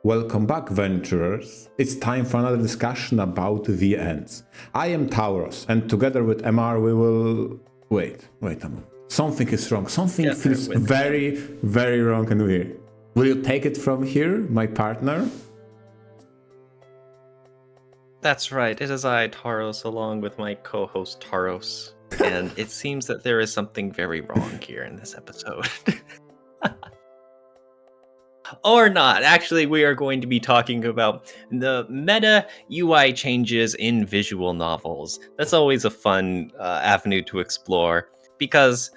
Welcome back, venturers. It's time for another discussion about VNs. I am Tauros, and together with MR we will... Wait a moment. Something is wrong. Something feels very, very wrong and weird. Will you take it from here, my partner? That's right. It is I, Taros, along with my co-host Taros. And it seems that there is something very wrong here in this episode. Or not. Actually, we are going to be talking about the meta UI changes in visual novels. That's always a fun avenue to explore because,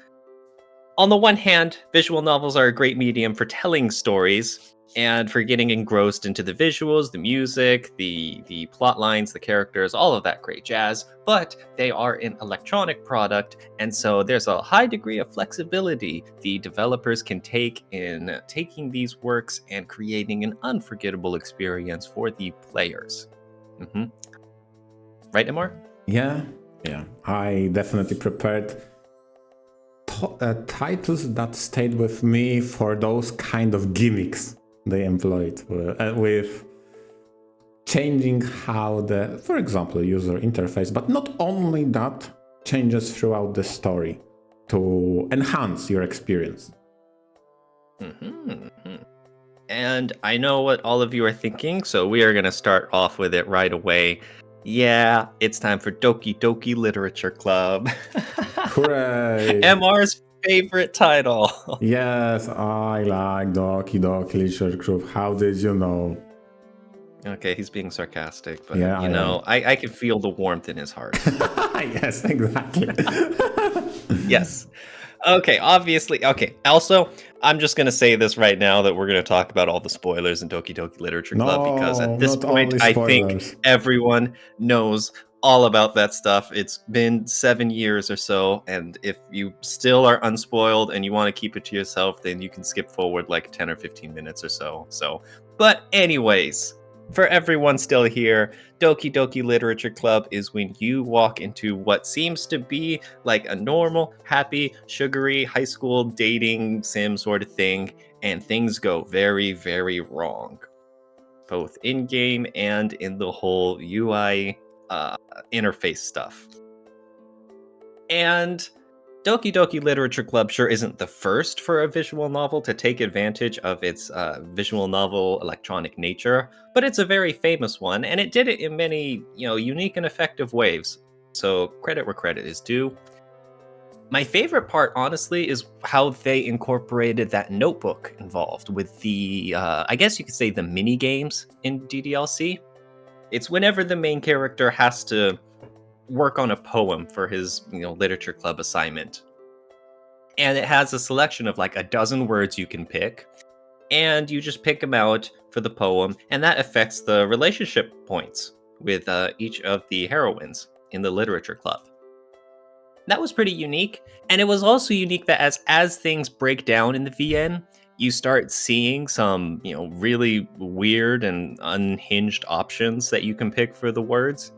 on the one hand, visual novels are a great medium for telling stories and for getting engrossed into the visuals, the music, the plot lines, the characters, all of that great jazz. But they are an electronic product, and so there's a high degree of flexibility the developers can take in taking these works and creating an unforgettable experience for the players. Right, Amar? Yeah. I definitely prepared titles that stayed with me for those kind of gimmicks they employed with changing how the, for example, user interface, but not only that, changes throughout the story to enhance your experience. And I know what all of you are thinking, so we are going to start off with it right away. Yeah, it's time for Doki Doki Literature Club. Hooray! MR's favorite title. Yes, I like Doki Doki Literature Club. How did you know? Okay, he's being sarcastic, but Yeah, I can feel the warmth in his heart. Yes, exactly. Yes. Okay, obviously. Okay, also, I'm just going to say this right now that we're going to talk about all the spoilers in Doki Doki Literature Club because at this point, I think everyone knows all about that stuff. It's been 7 years or so, and if you still are unspoiled and you want to keep it to yourself, then you can skip forward like 10 or 15 minutes or so. But anyways, for everyone still here, Doki Doki Literature Club is when you walk into what seems to be like a normal, happy, sugary high school dating sim sort of thing, and things go very, very wrong. Both in-game and in the whole UI interface stuff. And Doki Doki Literature Club sure isn't the first for a visual novel to take advantage of its visual novel electronic nature, but it's a very famous one, and it did it in many, unique and effective ways. So credit where credit is due. My favorite part, honestly, is how they incorporated that notebook involved with the, I guess you could say, the mini games in DDLC. It's whenever the main character has to work on a poem for his literature club assignment, and it has a selection of like a dozen words you can pick, and you just pick them out for the poem, and that affects the relationship points with each of the heroines in the literature club. That was pretty unique, and it was also unique that as things break down in the VN, you start seeing some really weird and unhinged options that you can pick for the words.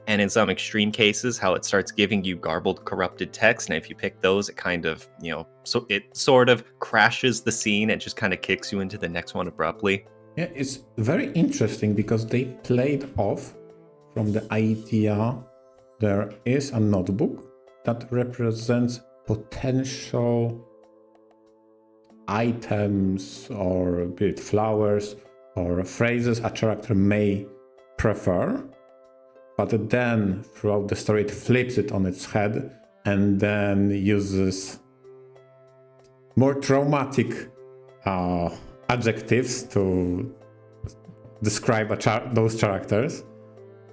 And in some extreme cases, how it starts giving you garbled, corrupted text. And if you pick those, it kind of, so it sort of crashes the scene and just kind of kicks you into the next one abruptly. Yeah, it's very interesting because they played off from the idea there is a notebook that represents potential items or be it flowers or phrases a character may prefer. But then, throughout the story, it flips it on its head and then uses more traumatic adjectives to describe those characters.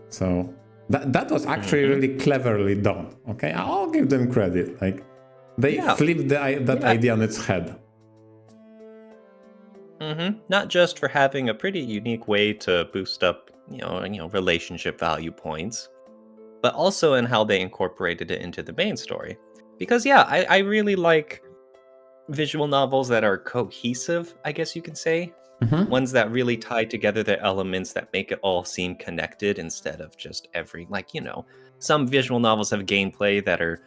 So that was actually really cleverly done. Okay, I'll give them credit. Like they flipped that idea on its head. Not just for having a pretty unique way to boost up relationship value points, but also in how they incorporated it into the main story. Because I really like visual novels that are cohesive, I guess you could say. Ones that really tie together the elements that make it all seem connected instead of just some visual novels have gameplay that are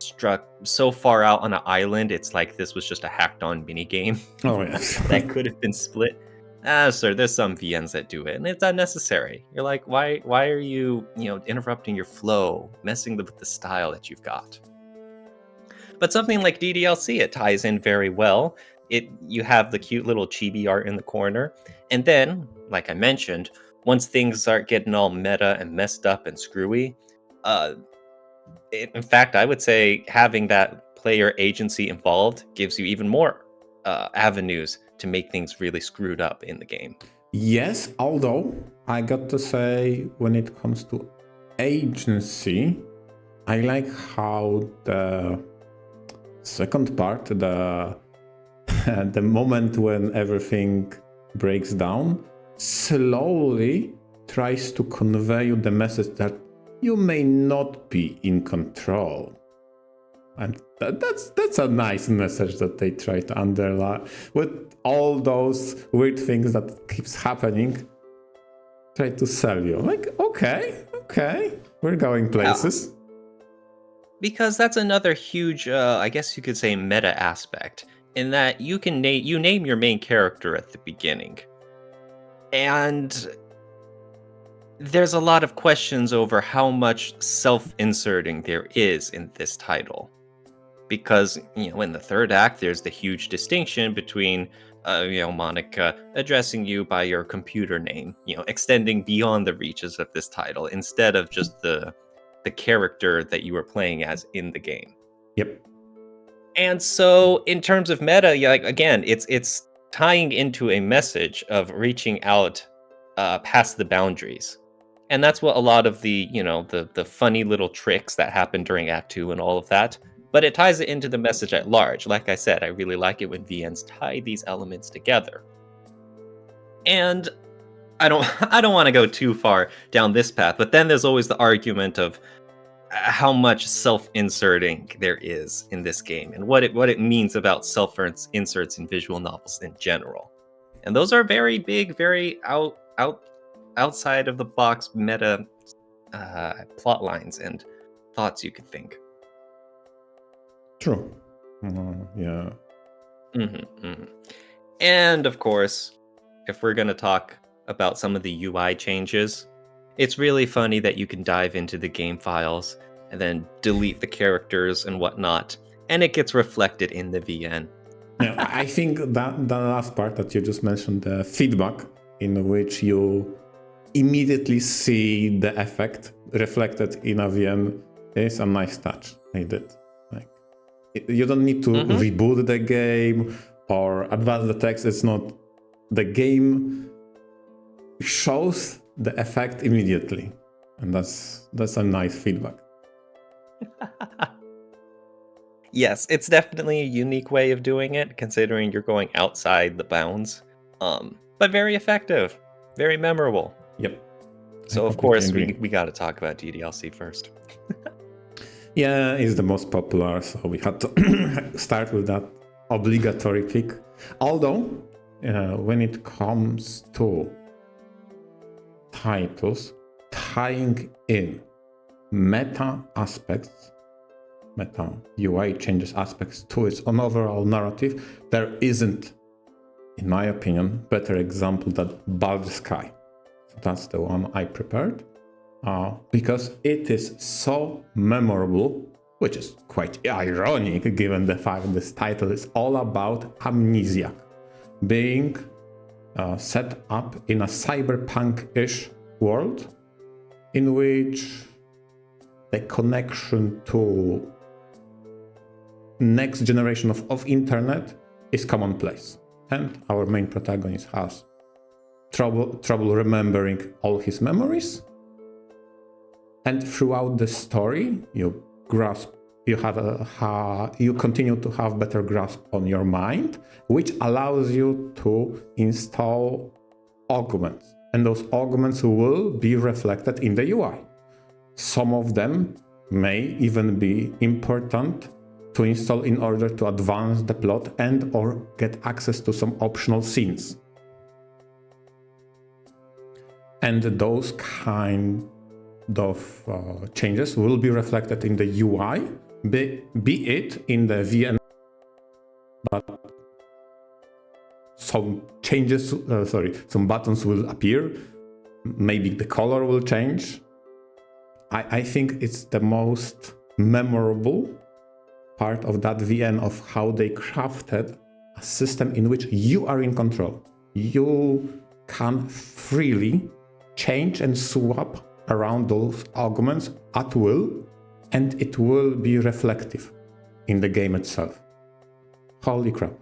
struck so far out on an island, it's like this was just a hacked on mini game. Oh yes. that could have been split. Sir, there's some VNs that do it, and it's unnecessary. You're like, why are you, interrupting your flow, messing with the style that you've got? But something like DDLC, it ties in very well. You have the cute little chibi art in the corner, and then, like I mentioned, once things start getting all meta and messed up and screwy, uh, in fact, I would say having that player agency involved gives you even more avenues to make things really screwed up in the game. Yes, although I got to say, when it comes to agency, I like how the second part, the the moment when everything breaks down, slowly tries to convey you the message that you may not be in control. And that's a nice message that they try to underline with all those weird things that keeps happening. Try to sell you like, okay, we're going places. Because that's another huge, I guess you could say, meta aspect, in that you can name your main character at the beginning, and there's a lot of questions over how much self-inserting there is in this title. Because, in the third act, there's the huge distinction between, Monica addressing you by your computer name, extending beyond the reaches of this title instead of just the character that you were playing as in the game. Yep. And so, in terms of meta, like again, it's tying into a message of reaching out past the boundaries. And that's what a lot of the, the funny little tricks that happen during Act 2 and all of that. But it ties it into the message at large. Like I said, I really like it when VNs tie these elements together. And I don't I don't want to go too far down this path, but then there's always the argument of how much self-inserting there is in this game and what it means about self-inserts in visual novels in general. And those are very big, very outside of the box meta plot lines and thoughts you could think. True. Yeah. And of course, if we're going to talk about some of the UI changes, it's really funny that you can dive into the game files and then delete the characters and whatnot, and it gets reflected in the VN. Yeah, I think that the last part that you just mentioned, the feedback, in which you immediately see the effect reflected in a VN, is a nice touch. They did. Like, you don't need to reboot the game or advance the text. It's not. The game shows the effect immediately, and that's a nice feedback. Yes, it's definitely a unique way of doing it, considering you're going outside the bounds. But very effective, very memorable. Yep. So of course we got to talk about DDLC first. Yeah, it's the most popular, so we had to start with that obligatory pick. Although, when it comes to titles tying in meta aspects, meta UI changes aspects to its own overall narrative, there isn't, in my opinion, better example than Baldur's Sky. So that's the one I prepared. Because it is so memorable, which is quite ironic given the fact this title is all about amnesia, being set up in a cyberpunk-ish world in which the connection to next generation of internet is commonplace. And our main protagonist has trouble remembering all his memories. And throughout the story, you continue to have better grasp on your mind, which allows you to install augments. And those augments will be reflected in the UI. Some of them may even be important to install in order to advance the plot and or get access to some optional scenes. And those kind of changes will be reflected in the UI, be it in the VN, but some changes, some buttons will appear. Maybe the color will change. I think it's the most memorable part of that VN of how they crafted a system in which you are in control. You can freely change and swap around those arguments at will, and it will be reflective in the game itself. Holy crap.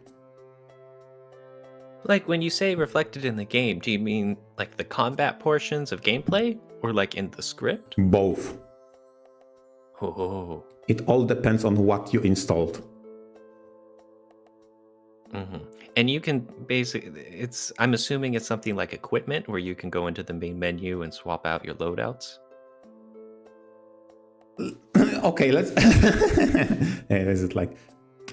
Like, when you say reflected in the game, do you mean like the combat portions of gameplay or like in the script? Both. Oh. It all depends on what you installed. And you can basically, I'm assuming it's something like equipment where you can go into the main menu and swap out your loadouts. Okay, let's is it like,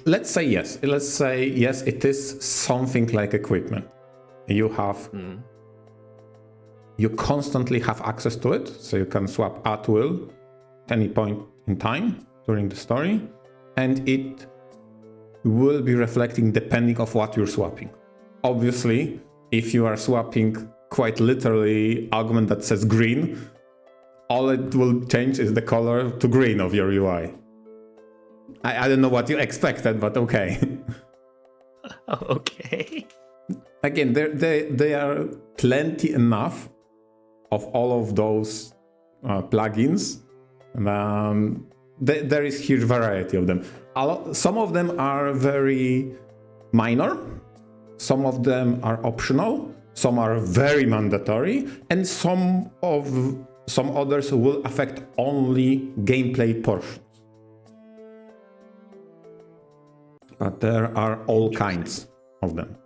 let's say yes. Let's say yes, it is something like equipment. You have you constantly have access to it, so you can swap at will at any point in time during the story, and it will be reflecting depending of what you're swapping. Obviously, if you are swapping quite literally argument that says green, all it will change is the color to green of your UI. I don't know what you expected, but okay. Okay. Again, there are plenty enough of all of those plugins. There is huge variety of them. Some of them are very minor, some of them are optional, some are very mandatory, and some others will affect only gameplay portions. But there are all kinds of them,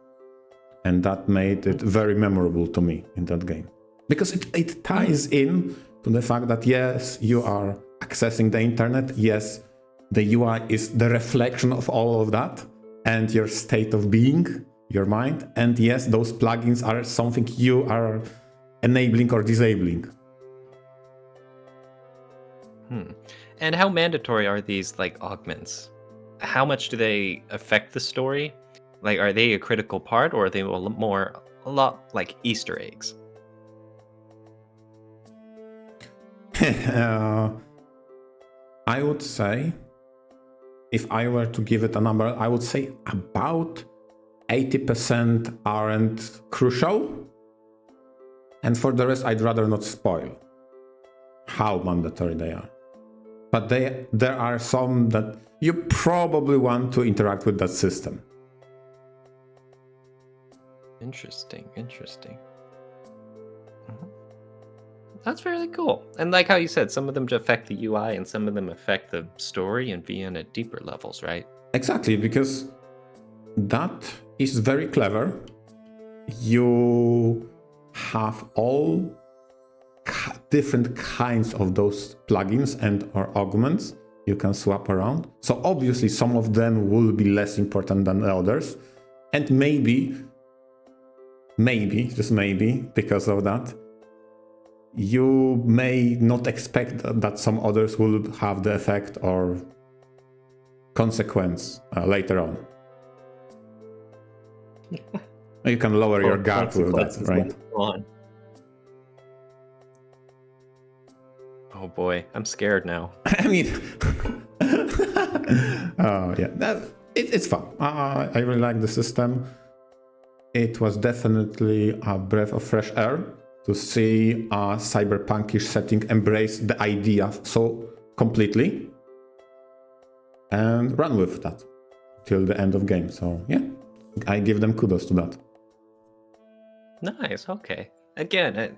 and that made it very memorable to me in that game, because it ties in to the fact that yes, you are accessing the internet, yes, the UI is the reflection of all of that and your state of being, your mind, and yes, those plugins are something you are enabling or disabling. And how mandatory are these like augments? How much do they affect the story? Like, are they a critical part, or are they a lot like Easter eggs? I would say, if I were to give it a number, I would say about 80% aren't crucial. And for the rest, I'd rather not spoil how mandatory they are. But there are some that you probably want to interact with that system. Interesting. That's really cool. And like how you said, some of them affect the UI and some of them affect the story and VN at deeper levels, right? Exactly, because that is very clever. You have all different kinds of those plugins and or augments you can swap around. So obviously some of them will be less important than the others. And maybe, just maybe, because of that, you may not expect that some others will have the effect or consequence later on. You can lower your guard with that, right? Oh boy, I'm scared now. I mean, oh yeah, it's fun. I really like the system. It was definitely a breath of fresh air to see a cyberpunkish setting embrace the idea so completely and run with that till the end of game. So yeah, I give them kudos to that. Nice. Okay. Again,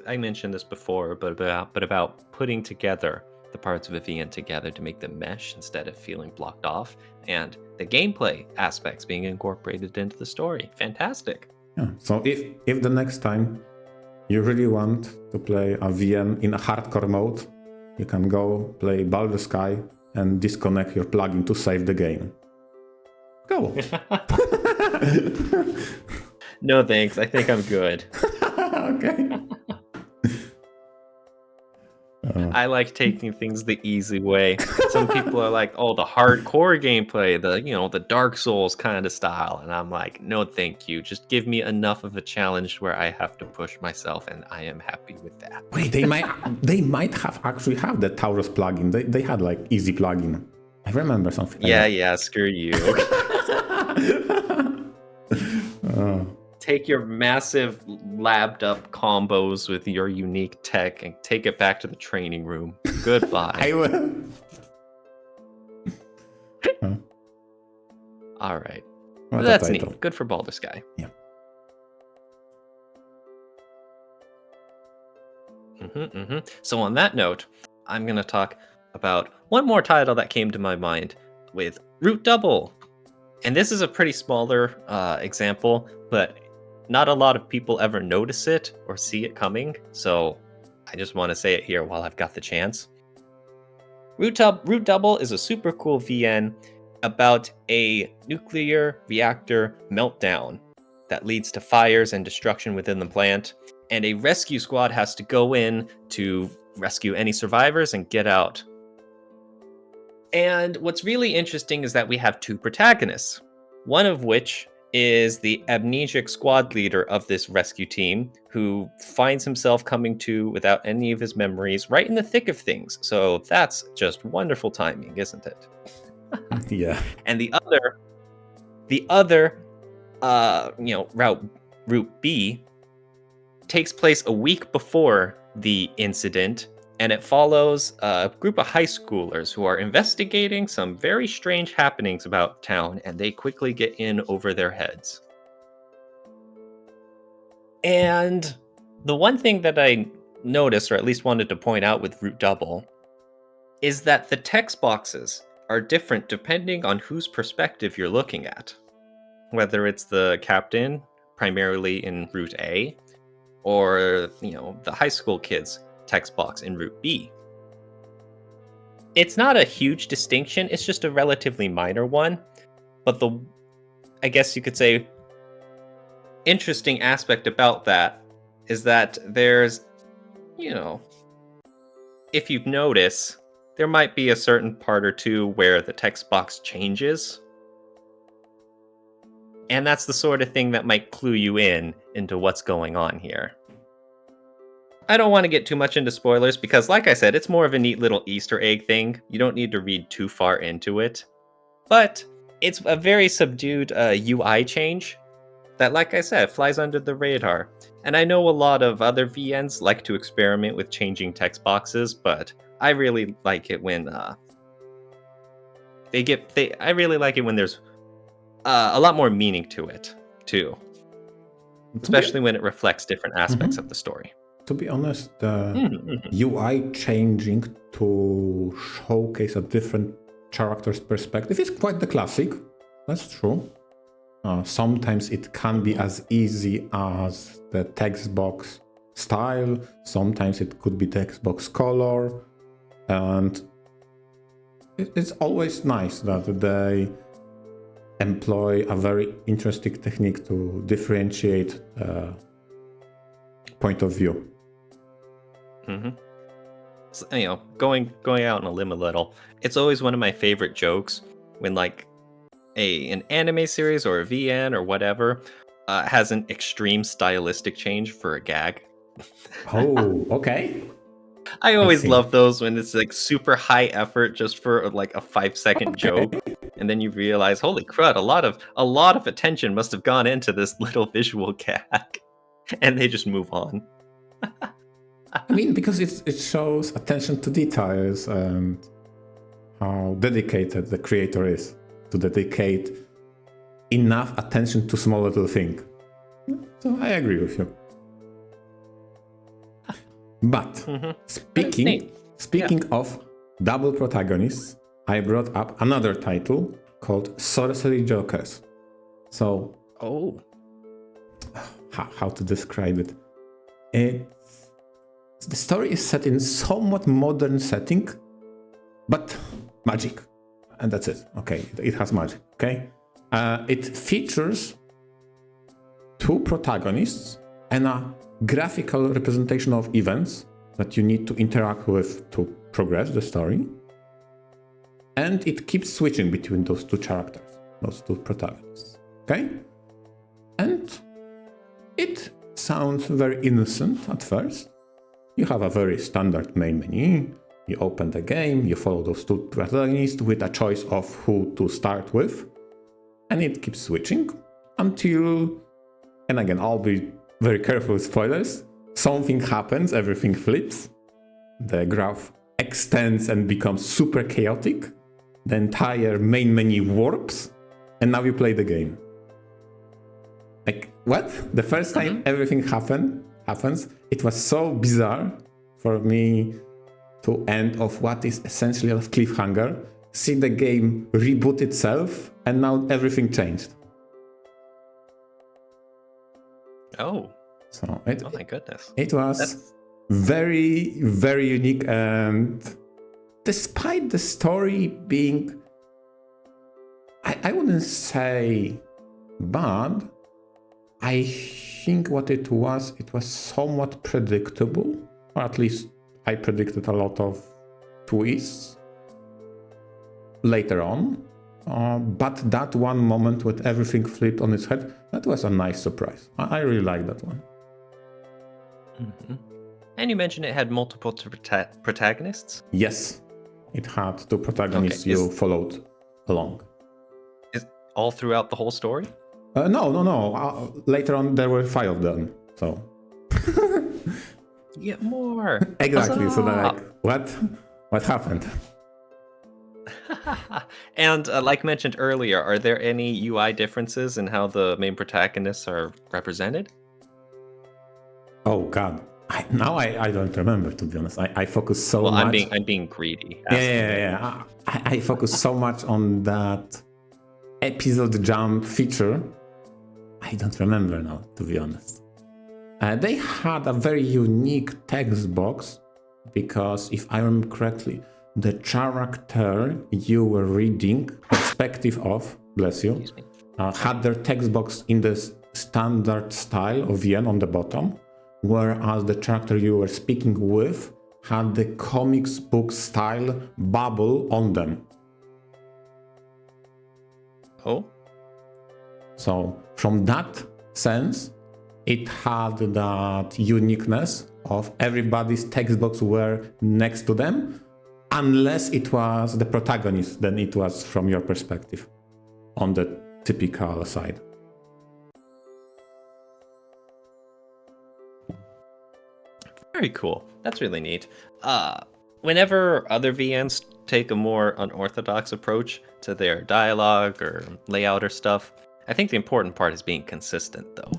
I mentioned this before, but about putting together the parts of a VN together to make them mesh instead of feeling blocked off, and the gameplay aspects being incorporated into the story. Fantastic. Yeah. So if the next time you really want to play a VN in a hardcore mode, you can go play Baldur's Sky and disconnect your plugin to save the game. Go. No thanks. I think I'm good. Okay. I like taking things the easy way. Some people are like, "Oh, the hardcore gameplay, the Dark Souls kind of style," and I'm like, "No, thank you. Just give me enough of a challenge where I have to push myself, and I am happy with that." Wait, they might have actually have the Taurus plugin. They had like easy plugin. I remember something like that. Yeah, screw you. Take your massive labbed up combos with your unique tech and take it back to the training room. Goodbye. I will. All right. What a That's title. neat. Good for Baldur's Sky. Yeah. So on that note, I'm going to talk about one more title that came to my mind with Root Double. And this is a pretty smaller example, but not a lot of people ever notice it or see it coming. So I just want to say it here while I've got the chance. Root Double is a super cool VN about a nuclear reactor meltdown that leads to fires and destruction within the plant. And a rescue squad has to go in to rescue any survivors and get out. And what's really interesting is that we have two protagonists, one of which is the amnesic squad leader of this rescue team, who finds himself coming to without any of his memories right in the thick of things. So that's just wonderful timing, isn't it? Yeah. And the other route B takes place a week before the incident, and it follows a group of high schoolers who are investigating some very strange happenings about town, and they quickly get in over their heads. And the one thing that I noticed, or at least wanted to point out with Root Double, is that the text boxes are different depending on whose perspective you're looking at. Whether it's the captain, primarily in Route A, or, the high school kids text box in Route B. It's not a huge distinction, it's just a relatively minor one, but I guess you could say, interesting aspect about that is that there's, if you notice, there might be a certain part or two where the text box changes. And that's the sort of thing that might clue you into what's going on here. I don't want to get too much into spoilers because, like I said, it's more of a neat little Easter egg thing. You don't need to read too far into it. But it's a very subdued UI change that, like I said, flies under the radar. And I know a lot of other VNs like to experiment with changing text boxes, but I really like it when I really like it when there's a lot more meaning to it, too. Especially when it reflects different aspects of the story. To be honest, the UI changing to showcase a different character's perspective is quite the classic. That's true. Sometimes it can be as easy as the text box style. Sometimes it could be text box color. And it's always nice that they employ a very interesting technique to differentiate point of view. So, going out on a limb a little, it's always one of my favorite jokes when an anime series or a VN or whatever has an extreme stylistic change for a gag. Oh, okay. I always love those when it's super high effort just for a 5-second joke, and then you realize, holy crud, a lot of attention must have gone into this little visual gag, and they just move on. I mean, because it shows attention to details and how dedicated the creator is to dedicate enough attention to small little thing. So I agree with you. But speaking of double protagonists, I brought up another title called Sorcery Jokers. So, how to describe it? The story is set in somewhat modern setting, but magic, and that's it. Okay, it has magic. Okay, it features two protagonists and a graphical representation of events that you need to interact with to progress the story. And it keeps switching between those two characters, those two protagonists. Okay? And it sounds very innocent at first. You have a very standard main menu. You open the game, you follow those two protagonists with a choice of who to start with. And it keeps switching until, and again, I'll be very careful with spoilers, something happens, everything flips. The graph extends and becomes super chaotic. The entire main menu warps, and now you play the game. Like, what? The first time everything happens, it was so bizarre for me to end of what is essentially a cliffhanger, see the game reboot itself, and now everything changed. Oh. So Oh my goodness. It was very, very unique, and despite the story being, I wouldn't say bad, I think what it was somewhat predictable, or at least I predicted a lot of twists later on. But that one moment with everything flipped on its head, that was a nice surprise. I really like that one. Mm-hmm. And you mentioned it had multiple protagonists? Yes, it had two protagonists you followed along. Is all throughout the whole story? No. Later on, there were 5 of them. So You get more. exactly. So they're like, what happened? And like mentioned earlier, are there any UI differences in how the main protagonists are represented? Oh God, I don't remember, to be honest. I focus so much. I'm being greedy. Yeah. I focus so much on that episode jump feature. I don't remember now, to be honest. They had a very unique text box because, if I remember correctly, the character you were reading, perspective of, bless you, had their text box in the standard style of VN on the bottom, whereas the character you were speaking with had the comics book style bubble on them. Oh? So from that sense, it had that uniqueness of everybody's text box were next to them, unless it was the protagonist, then it was from your perspective on the typical side. Very cool. That's really neat. Whenever other VNs take a more unorthodox approach to their dialogue or layout or stuff, I think the important part is being consistent, though.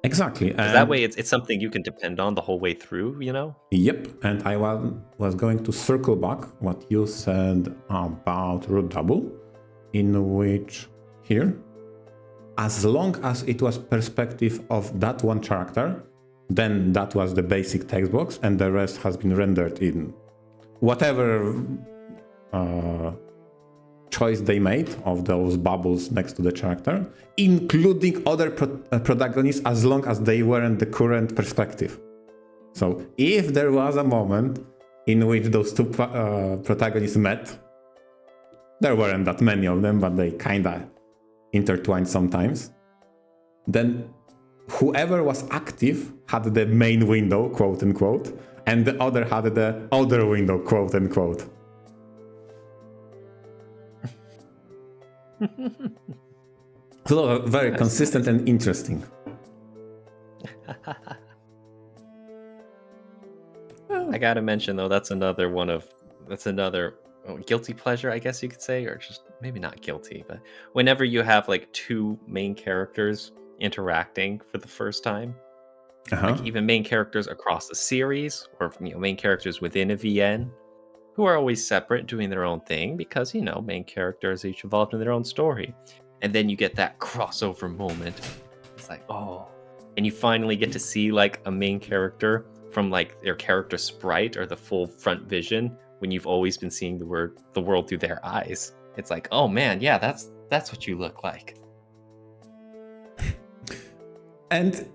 Exactly. That way it's something you can depend on the whole way through, you know? Yep. And I was going to circle back what you said about root double, in which here, as long as it was perspective of that one character, then that was the basic text box, and the rest has been rendered in whatever choice they made of those bubbles next to the character, including other protagonists, as long as they weren't the current perspective. So if there was a moment in which those two protagonists met, there weren't that many of them, but they kinda intertwined sometimes, then whoever was active had the main window, quote unquote, and the other had the other window, quote unquote. So very consistent and interesting. I gotta mention though, that's another guilty pleasure, I guess you could say, or just maybe not guilty, but whenever you have like two main characters interacting for the first time, like even main characters across the series, or main characters within a VN, who are always separate, doing their own thing, because main characters each involved in their own story, and then you get that crossover moment. It's like, oh, and you finally get to see like a main character from like their character sprite or the full front vision, when you've always been seeing the world through their eyes. It's like, oh man, yeah, that's what you look like. And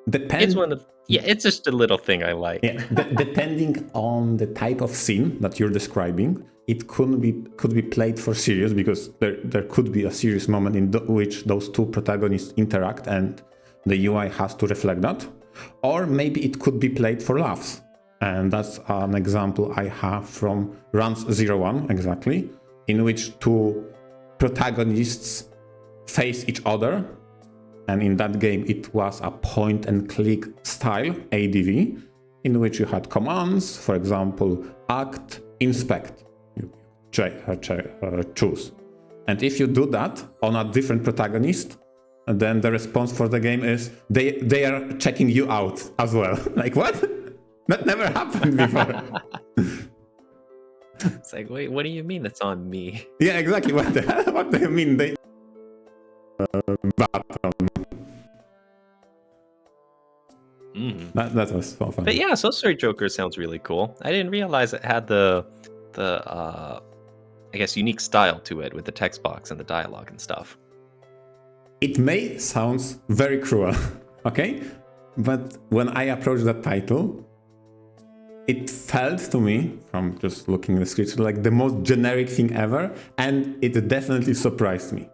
it's one of Yeah, it's just a little thing I like. Yeah, depending on the type of scene that you're describing, it could be played for serious, because there could be a serious moment in which those two protagonists interact and the UI has to reflect that. Or maybe it could be played for laughs. And that's an example I have from Runs 01, exactly, in which two protagonists face each other. And in that game, it was a point and click style, ADV, in which you had commands, for example, act, inspect, you choose. And if you do that on a different protagonist, then the response for the game is they are checking you out as well. Like, what? That never happened before. It's like, wait, what do you mean that's on me? Yeah, exactly. What do you mean? They button. That was so fun. But yeah, Soul Story Joker sounds really cool. I didn't realize it had the I guess unique style to it with the text box and the dialogue and stuff. It may sound very cruel, okay? But when I approached that title, it felt to me, from just looking at the script, like the most generic thing ever, and it definitely surprised me.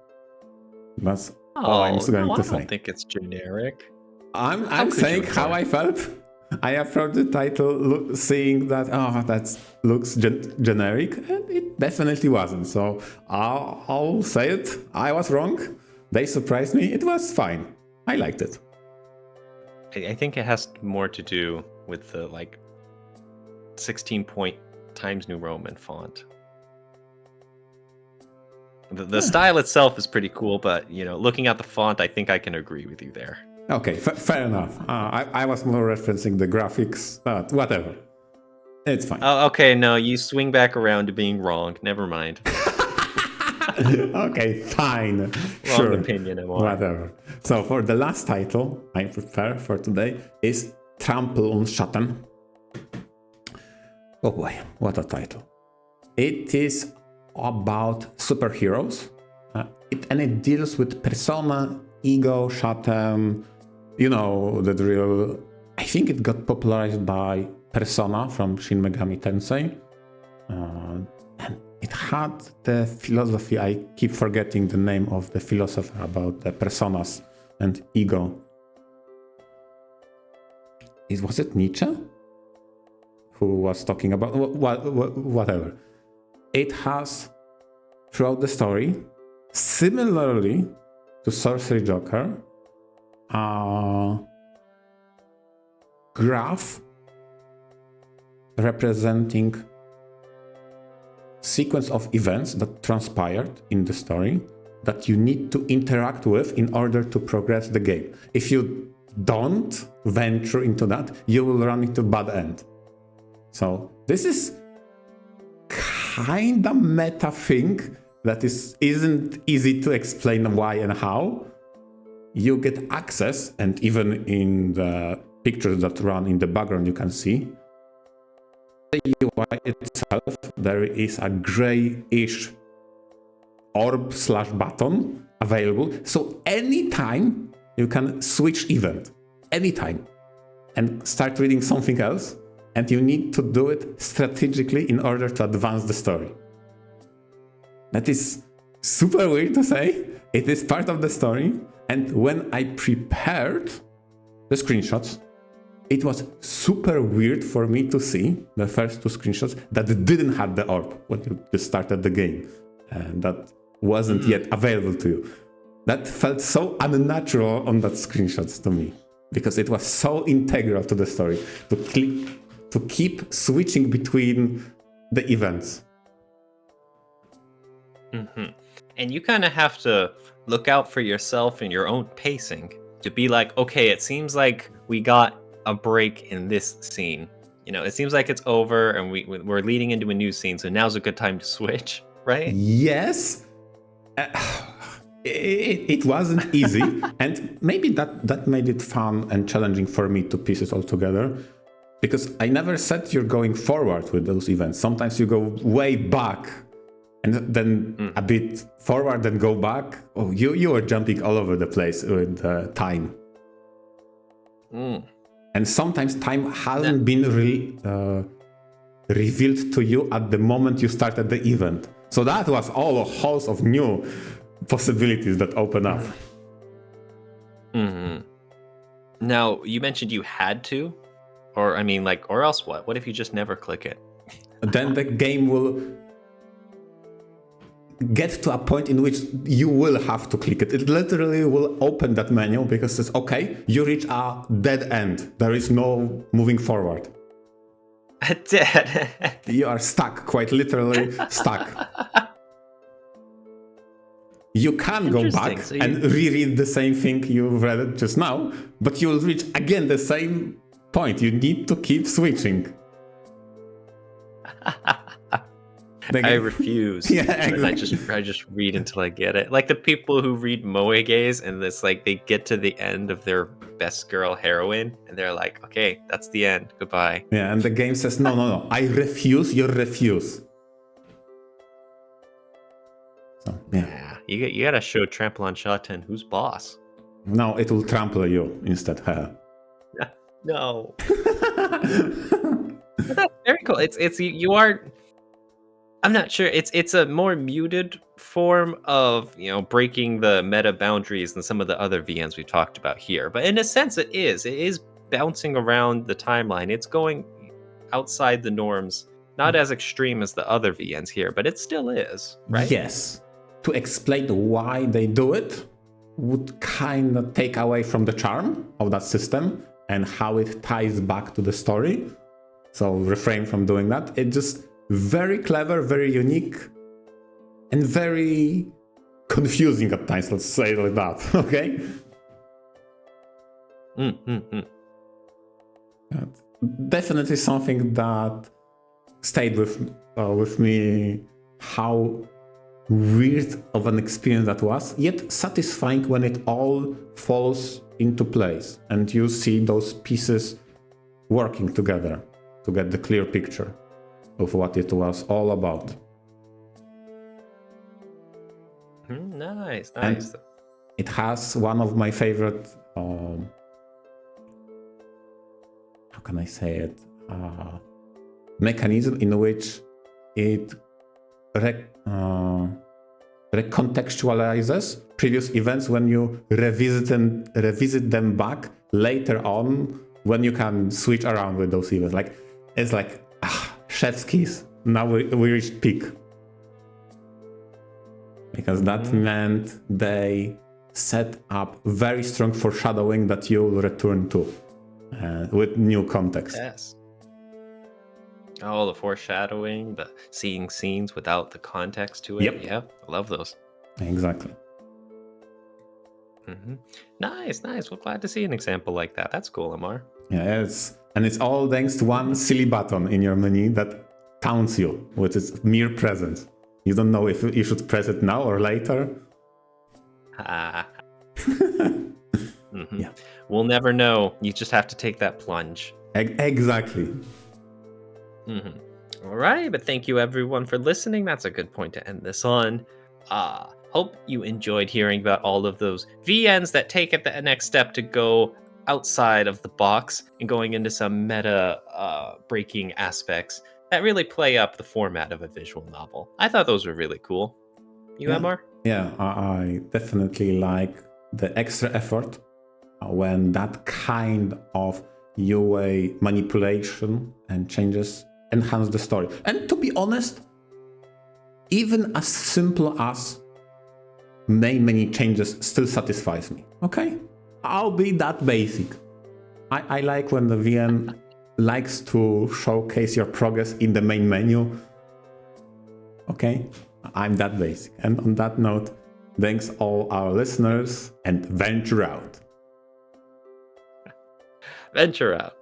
That's all I'm going to say. I don't think it's generic. I'm saying how I felt. I approached the title seeing that, that looks generic, and it definitely wasn't. So I'll say it. I was wrong. They surprised me. It was fine. I liked it. I think it has more to do with the 16-point Times New Roman font. The style itself is pretty cool, but looking at the font, I think I can agree with you there. Okay, fair enough. I was more referencing the graphics, but whatever. It's fine. Oh, okay, no, you swing back around to being wrong. Never mind. Okay, fine. Wrong opinion, am I? Whatever. So for the last title I prepare for today is Trample on Schatten. Oh boy, what a title. It is about superheroes, and it deals with persona, ego, Schatten, the drill. I think it got popularized by Persona from Shin Megami Tensei. And it had the philosophy, I keep forgetting the name of the philosopher about the personas and ego. Was it Nietzsche? Who was talking about whatever. It has, throughout the story, similarly to Sorcery Joker, a graph representing sequence of events that transpired in the story that you need to interact with in order to progress the game. If you don't venture into that, you will run into bad end. So this is kinda meta thing that isn't easy to explain why and how. You get access, and even in the pictures that run in the background you can see the UI itself, there is a grayish orb/button available. So anytime you can switch event, anytime, and start reading something else, and you need to do it strategically in order to advance the story. That is super weird to say. It is part of the story, and when I prepared the screenshots, it was super weird for me to see the first two screenshots that didn't have the orb when you just started the game, and that wasn't yet available to you. That felt so unnatural on that screenshots to me, because it was so integral to the story to keep switching between the events. And you kind of have to look out for yourself and your own pacing to be like, okay, it seems like we got a break in this scene. It seems like it's over and we're leading into a new scene, so now's a good time to switch, right? Yes. It wasn't easy, and maybe that made it fun and challenging for me to piece it all together, because I never said you're going forward with those events. Sometimes you go way back and then a bit forward and go back. Oh, you were jumping all over the place with time. And sometimes time hasn't been revealed to you at the moment you started the event. So that was all a host of new possibilities that open up. Mm-hmm. Now, you mentioned you had to, or I mean, like, or else what? What if you just never click it? Then the game will get to a point in which you will have to click it. It literally will open that menu because it's okay, you reach a dead end. There is no moving forward. Dead. You are stuck, quite literally stuck. You can go back and reread the same thing you've read just now, but you'll reach again the same point. You need to keep switching. I refuse. Yeah, exactly. I just read until I get it. Like the people who read Moegaze and this, like they get to the end of their best girl heroine and they're like, okay, that's the end. Goodbye. Yeah, and the game says, no, I refuse your refuse. So, yeah. You gotta show Trample on Shawten who's boss. No, it will trample you instead. No. That's very cool. It's you are. I'm not sure. It's a more muted form of, you know, breaking the meta boundaries than some of the other VNs we've talked about here. But in a sense, it is bouncing around the timeline. It's going outside the norms, not as extreme as the other VNs here, but it still is, right? Yes. To explain why they do it would kind of take away from the charm of that system and how it ties back to the story. So refrain from doing that. It just very clever, very unique, and very confusing at times, let's say it like that, okay? Definitely something that stayed with me, how weird of an experience that was, yet satisfying when it all falls into place and you see those pieces working together to get the clear picture of what it was all about. Nice. And it has one of my favorite, how can I say it, mechanism in which it recontextualizes previous events when you revisit them back later on, when you can switch around with those events. Like it's like chef's kiss. Now we reached peak. Because that meant they set up very strong foreshadowing that you will return to with new context. Yes. Oh, the foreshadowing, the seeing scenes without the context to it. Yep. Yeah, I love those. Exactly. Nice. Well, glad to see an example like that. That's cool, Amar. Yeah, it's all thanks to one silly button in your menu that taunts you with its mere presence. You don't know if you should press it now or later. Yeah. We'll never know. You just have to take that plunge. Exactly. All right, but thank you everyone for listening. That's a good point to end this on. Hope you enjoyed hearing about all of those VNs that take it the next step to go outside of the box and going into some meta breaking aspects that really play up the format of a visual novel. I thought those were really cool. You, Amar? Yeah, I definitely like the extra effort when that kind of UA manipulation and changes enhance the story. And to be honest, even as simple as many changes still satisfies me. Okay? I'll be that basic. I like when the VN likes to showcase your progress in the main menu. Okay? I'm that basic. And on that note, thanks all our listeners and venture out. Venture out.